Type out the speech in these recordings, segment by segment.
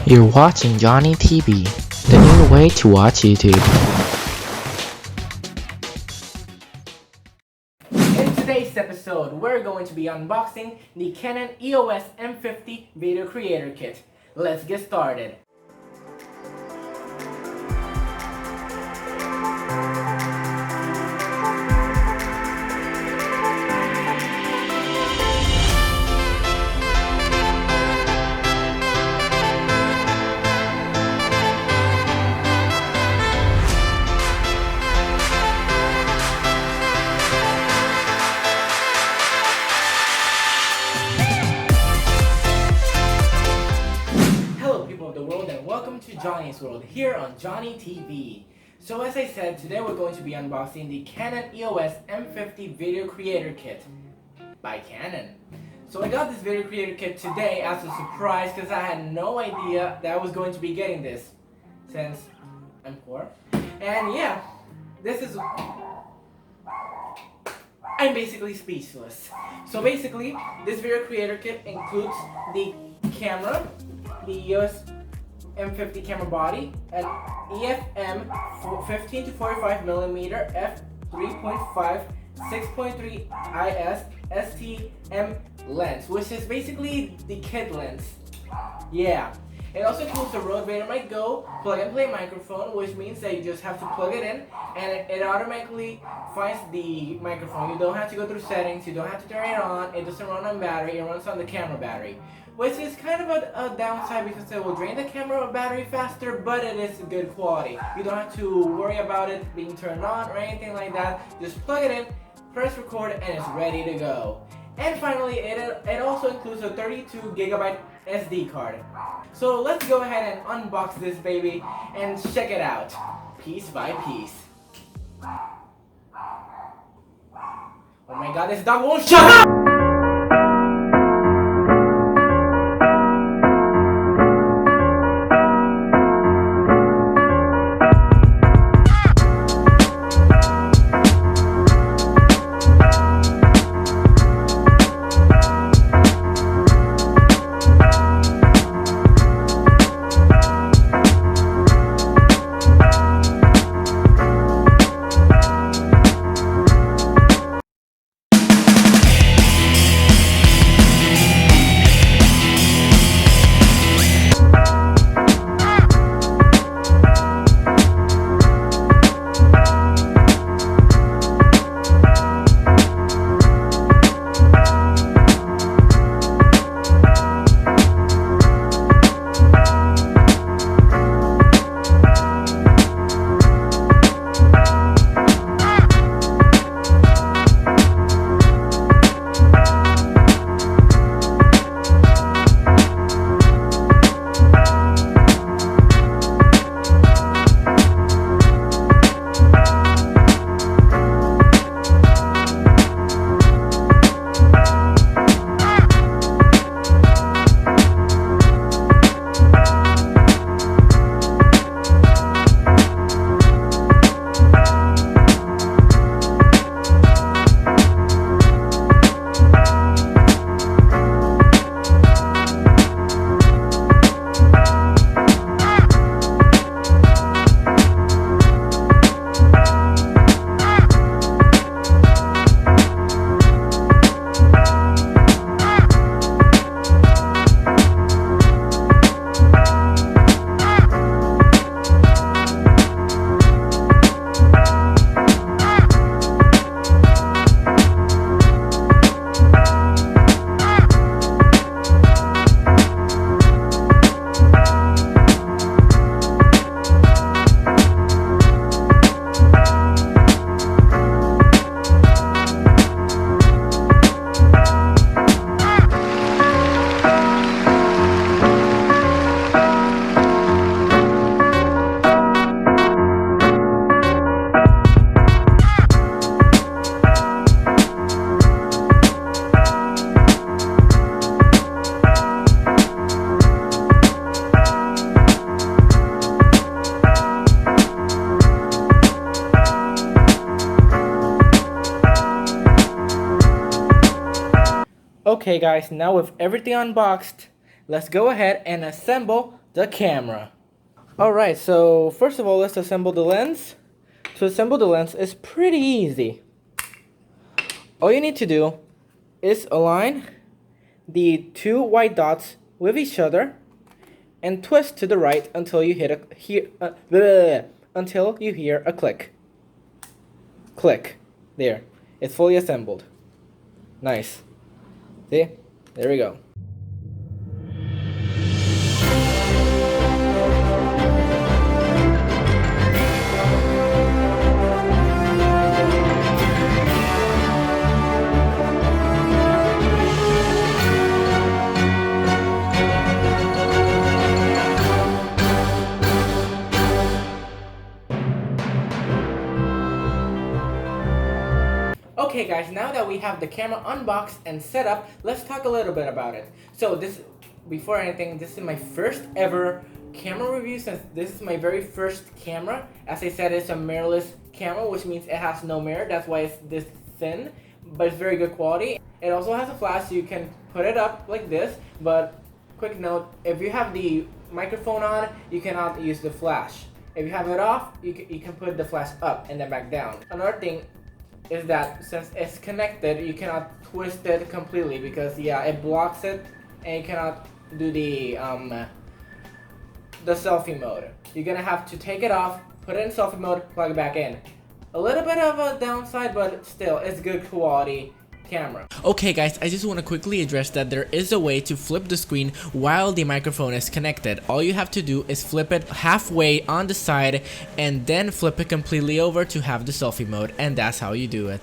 You're watching Johnny TV, the new way to watch YouTube. In today's episode, we're going to be unboxing the Canon EOS M50 Video Creator Kit. Let's get started. Of the world, and welcome to Johnny's World here on Johnny TV. So as I said, today we're going to be unboxing the Canon EOS M50 Video Creator Kit by Canon. So I got this Video Creator Kit today as a surprise because I had no idea that I was going to be getting this since I'm poor. And yeah, I'm basically speechless. So basically, this Video Creator Kit includes the camera, the EOS M50 camera body, an EFM 15 to 45mm f3.5 6.3 IS STM lens, which is basically the kit lens. Yeah. It also includes a Rode VaynerMic Go plug-and-play microphone, which means that you just have to plug it in and it automatically finds the microphone. You don't have to go through settings, you don't have to turn it on, it doesn't run on battery, it runs on the camera battery. Which is kind of a downside because it will drain the camera battery faster, but it is good quality. You don't have to worry about it being turned on or anything like that. Just plug it in, press record, and it's ready to go. And finally, it also includes a 32GB SD card. So let's go ahead and unbox this baby and check it out, piece by piece. Oh my god, this dog won't shut up! Okay guys, now with everything unboxed, let's go ahead and assemble the camera. Alright, so first of all, let's assemble the lens. To assemble the lens is pretty easy. All you need to do is align the two white dots with each other and twist to the right until you until you hear a click. Click. There. It's fully assembled. Nice. See? There we go. Okay guys, now that we have the camera unboxed and set up, let's talk a little bit about it. So before anything, this is my first ever camera review since this is my very first camera. As I said, it's a mirrorless camera, which means it has no mirror. That's why it's this thin, but it's very good quality. It also has a flash, so you can put it up like this, but quick note, if you have the microphone on, you cannot use the flash. If you have it off, you can put the flash up and then back down. Another thing is that since it's connected, you cannot twist it completely because yeah, it blocks it and you cannot do the selfie mode. You're gonna have to take it off, put it in selfie mode, plug it back in. A little bit of a downside, but still, it's good quality camera. Okay guys, I just want to quickly address that there is a way to flip the screen while the microphone is connected. All you have to do is flip it halfway on the side and then flip it completely over to have the selfie mode, and that's how you do it.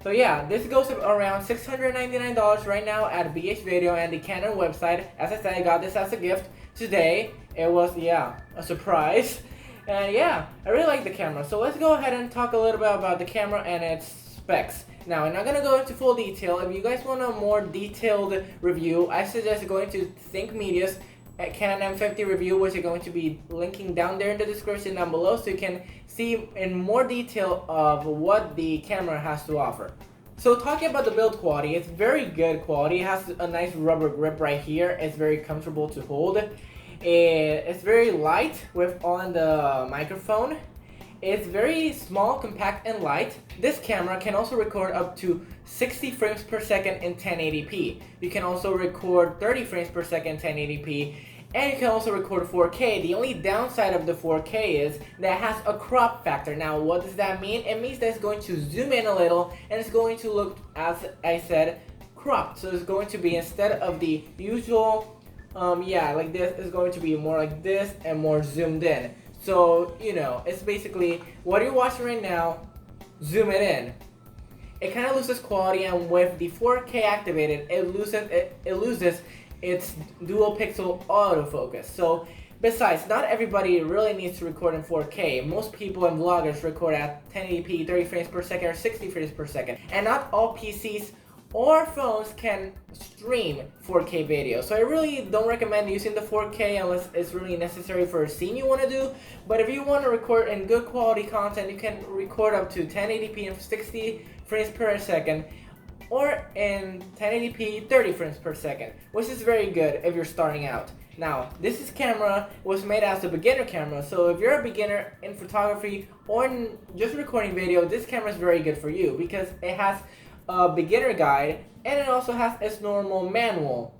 So yeah, this goes around $699 right now at BH Video and the Canon website. As I said, I got this as a gift today. It was, yeah, a surprise. And yeah, I really like the camera. So let's go ahead and talk a little bit about the camera and its specs. Now, I'm not going to go into full detail. If you guys want a more detailed review, I suggest going to Think Media's Canon M50 review, which I'm going to be linking down there in the description down below, so you can see in more detail of what the camera has to offer. So talking about the build quality, it's very good quality. It has a nice rubber grip right here. It's very comfortable to hold. It's very light on the microphone. It's very small, compact, and light. This camera can also record up to 60 frames per second in 1080p. You can also record 30 frames per second in 1080p, and you can also record 4K. The only downside of the 4K is that it has a crop factor. Now, what does that mean? It means that it's going to zoom in a little, and it's going to look, as I said, cropped. So it's going to be, instead of the usual, like this, it's going to be more like this and more zoomed in. So, you know, it's basically what you're watching right now, zoom it in. It kind of loses quality, and with the 4K activated, it loses its dual pixel autofocus. So, besides, not everybody really needs to record in 4K. Most people and vloggers record at 1080p, 30 frames per second, or 60 frames per second. And not all PCs or phones can stream 4K video. So I really don't recommend using the 4K unless it's really necessary for a scene you want to do. But if you want to record in good quality content, you can record up to 1080p and 60 frames per second, or in 1080p 30 frames per second, which is very good if you're starting out. Now, this camera was made as a beginner camera, so if you're a beginner in photography or in just recording video, this camera is very good for you because it has a beginner guide, and it also has its normal manual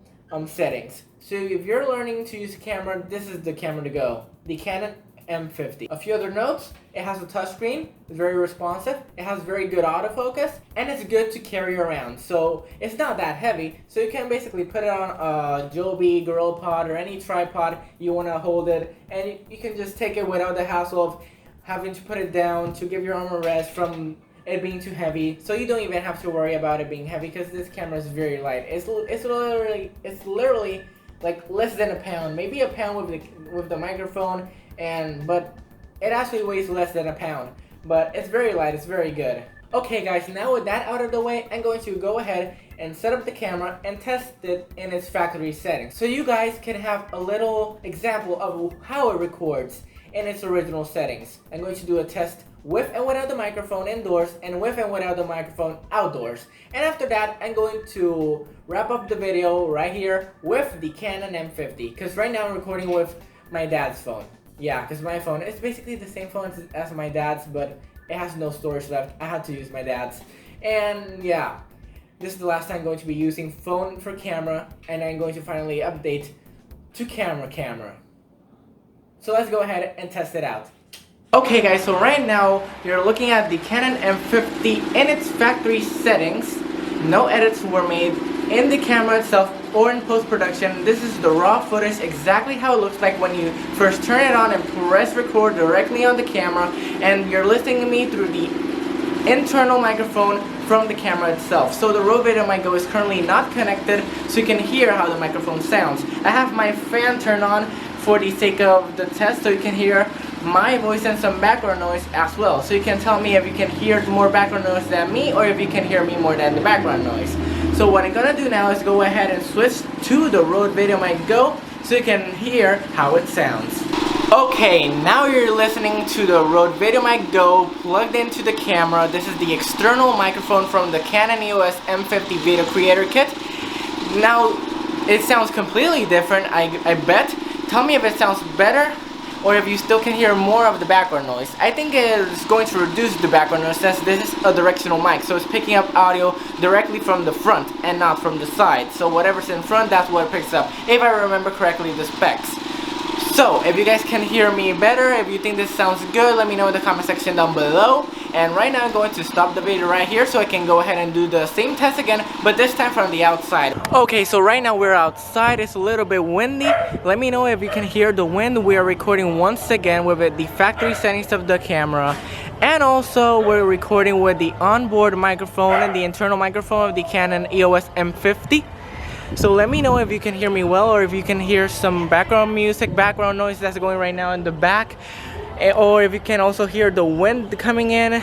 settings. So if you're learning to use a camera, this is the camera to go. The Canon M50. A few other notes: it has a touchscreen, it's very responsive, it has very good autofocus, and it's good to carry around. So it's not that heavy, so you can basically put it on a Joby, GorillaPod, or any tripod you want to hold it, and you can just take it without the hassle of having to put it down to give your arm a rest from it being too heavy. So you don't even have to worry about it being heavy because this camera is very light. It's literally like less than a pound, maybe a pound with the microphone, but it actually weighs less than a pound. But it's very light, it's very good. Okay guys, now with that out of the way, I'm going to go ahead and set up the camera and test it in its factory settings, so you guys can have a little example of how it records in its original settings. I'm going to do a test with and without the microphone indoors and with and without the microphone outdoors. And after that, I'm going to wrap up the video right here with the Canon M50, because right now I'm recording with my dad's phone. Yeah, because my phone is basically the same phone as my dad's, but it has no storage left. I had to use my dad's. And yeah, this is the last time I'm going to be using phone for camera, and I'm going to finally update to camera. So let's go ahead and test it out. Okay guys, so right now you're looking at the Canon M50 in its factory settings. No edits were made in the camera itself or in post-production. This is the raw footage, exactly how it looks like when you first turn it on and press record directly on the camera, and you're listening to me through the internal microphone from the camera itself. So the Rode Video Mic Go is currently not connected, so you can hear how the microphone sounds. I have my fan turned on for the sake of the test, so you can hear my voice and some background noise as well. So you can tell me if you can hear more background noise than me, or if you can hear me more than the background noise. So what I'm gonna do now is go ahead and switch to the Rode Video Mic Go so you can hear how it sounds. Okay, now you're listening to the Rode Video Mic Go plugged into the camera. This is the external microphone from the Canon EOS M50 Video Creator Kit. Now, it sounds completely different, I bet. Tell me if it sounds better, or if you still can hear more of the background noise. I think it's going to reduce the background noise, since this is a directional mic, so it's picking up audio directly from the front and not from the side. So whatever's in front, that's what it picks up, if I remember correctly the specs. So if you guys can hear me better, if you think this sounds good, let me know in the comment section down below. And right now I'm going to stop the video right here so I can go ahead and do the same test again, but this time from the outside. Okay, so right now we're outside. It's a little bit windy. Let me know if you can hear the wind. We are recording once again with the factory settings of the camera. And also we're recording with the onboard microphone and the internal microphone of the Canon EOS M50. So let me know if you can hear me well, or if you can hear some background music, background noise that's going right now in the back, or if you can also hear the wind coming in.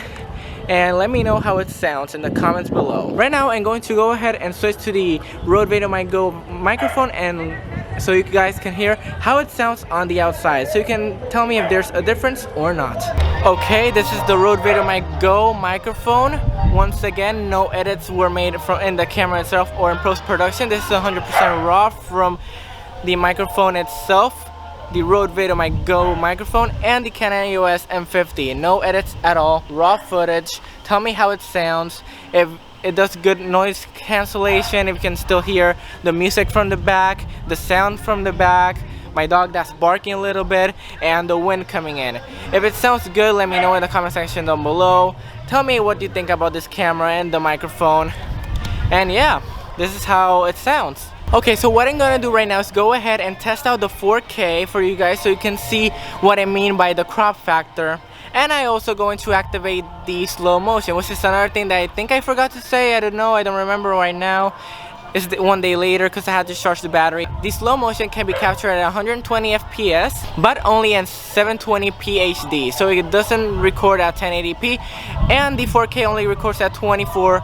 And let me know how it sounds in the comments below. Right now I'm going to go ahead and switch to the Rode Video Mic Go microphone, and so you guys can hear how it sounds on the outside, so you can tell me if there's a difference or not. Okay, this is the Rode Video Mic Go microphone. Once again, no edits were made in the camera itself or in post-production. This is 100% raw from the microphone itself, the Rode Video Mic Go microphone, and the Canon EOS M50. No edits at all, raw footage. Tell me how it sounds, if it does good noise cancellation, if you can still hear the music from the back, the sound from the back, my dog that's barking a little bit, and the wind coming in. If it sounds good, let me know in the comment section down below. Tell me what you think about this camera and the microphone. And yeah, this is how it sounds. Okay, so what I'm gonna do right now is go ahead and test out the 4K for you guys so you can see what I mean by the crop factor. And I also going to activate the slow motion, which is another thing that I think I forgot to say. I don't know, I don't remember right now. It's one day later because I had to charge the battery. The slow motion can be captured at 120 FPS, but only in 720p HD. So it doesn't record at 1080p, and the 4K only records at 24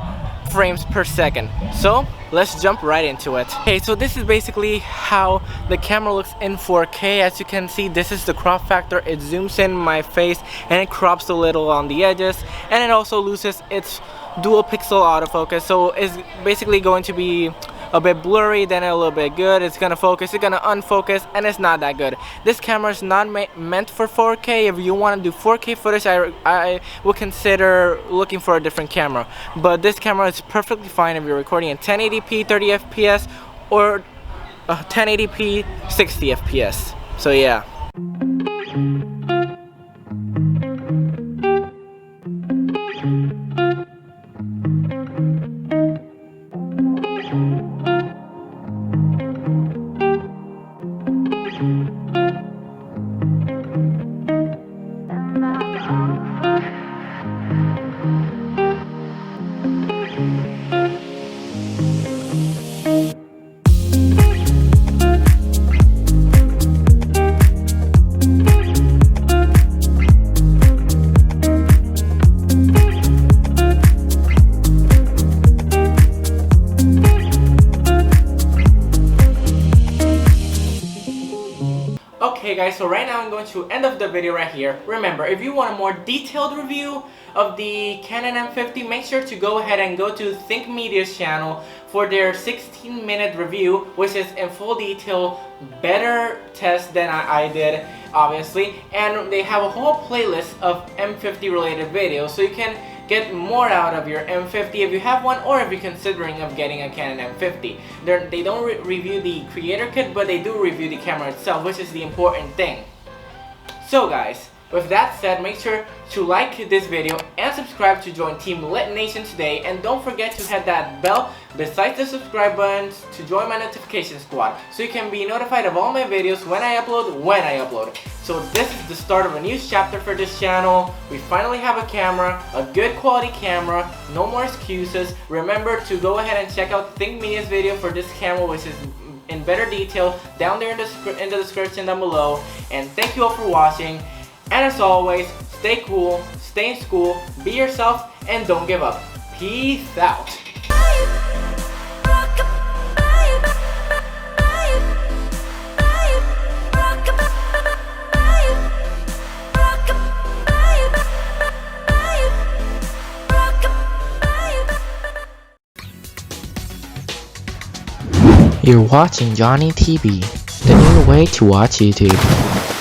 frames per second. So let's jump right into it. Okay, so this is basically how the camera looks in 4K. As you can see, this is the crop factor. It zooms in my face and it crops a little on the edges, and it also loses its dual pixel autofocus, so it's basically going to be a bit blurry, then a little bit good. It's gonna focus, it's gonna unfocus, and it's not that good. This camera is not meant for 4K. If you want to do 4K footage, I would consider looking for a different camera, but this camera is perfectly fine if you're recording in 1080p 30 FPS or 1080p 60 FPS. So yeah. Okay guys, so right now I'm going to end of the video right here. Remember, if you want a more detailed review of the Canon M50, make sure to go ahead and go to Think Media's channel for their 16-minute review, which is in full detail, better test than I did, obviously. And they have a whole playlist of M50 related videos, so you can get more out of your M50 if you have one, or if you're considering of getting a Canon M50. They don't review the creator kit, but they do review the camera itself, which is the important thing. So guys, with that said, make sure to like this video and subscribe to join Team Lit Nation today, and don't forget to hit that bell beside the subscribe button to join my notification squad, so you can be notified of all my videos when I upload. So this is the start of a new chapter for this channel. We finally have a camera, a good quality camera, no more excuses. Remember to go ahead and check out Think Media's video for this camera, which is in better detail down there in the description down below. And thank you all for watching. And as always, stay cool, stay in school, be yourself, and don't give up. Peace out. You're watching Johnny TV, the new way to watch YouTube.